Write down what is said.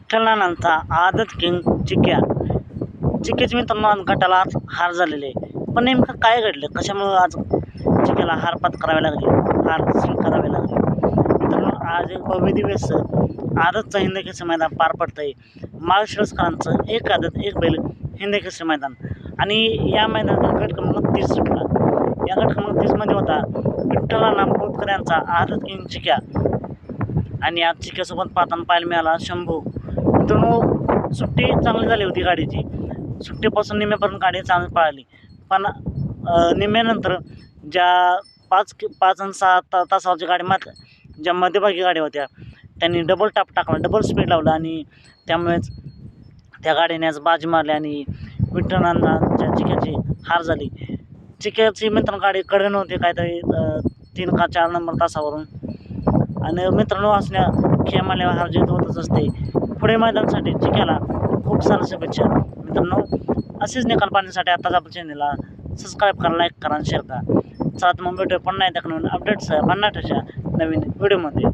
विठ्ठलानंदचा आदत किंग चिक्याचे मित्रांनो आज गटाला हार झालेले. पण नेमकं काय घडलं, कशामुळे आज चिक्याला हार पत्करावे लागले, हार स्वीकारावे लागले? मित्रांनो आज एक भव्य दिवस आदतचं हिंदकेसरी मैदान पार पडतंय. माळशिरसकरांचं एक आदत एक बैल हिंदकेसरी मैदान आणि या मैदानात गट क्रमांक 30 सुटला. या गट क्रमांक 30 मध्ये होता विठ्ठलानंद बोरकर यांचा आदत किंग चिक्या आणि आज चिक्यासोबत पाहताना पाहायला मिळाला शंभू. मित्रांनो सुट्टी चांगली झाली होती गाडीची, सुट्टीपासून निम्म्यापर्यंत गाडी चांगली पळाली. पण निम्म्यानंतर ज्या 5 आणि 6 तासावरच्या गाडी मात्र ज्या मध्यभागी गाड्या होत्या त्यांनी डबल टाप टाकला, डबल स्पीड लावला आणि त्यामुळेच त्या गाडीने आज बाजी मारली आणि विठ्ठलानंदच्या चिक्याची हार झाली. चिक्याची मित्रांनो गाडी कडे नव्हती काहीतरी 3 का 4 नंबर तासावरून. आणि मित्रांनो असल्या खेळामध्ये हार जीत होतच असते. पुढे मैदानासाठी चिक्याला खूप साऱ्या शुभेच्छा. मित्रांनो असेच निकाल पाहण्यासाठी आताच आपल्या चॅनलला सबस्क्राईब करा, लाईक करा आणि शेअर करा. चला तर मग भेटूया पुन्हा एकदा नवीन अपडेट्स भन्नाटाच्या नवीन व्हिडिओमध्ये.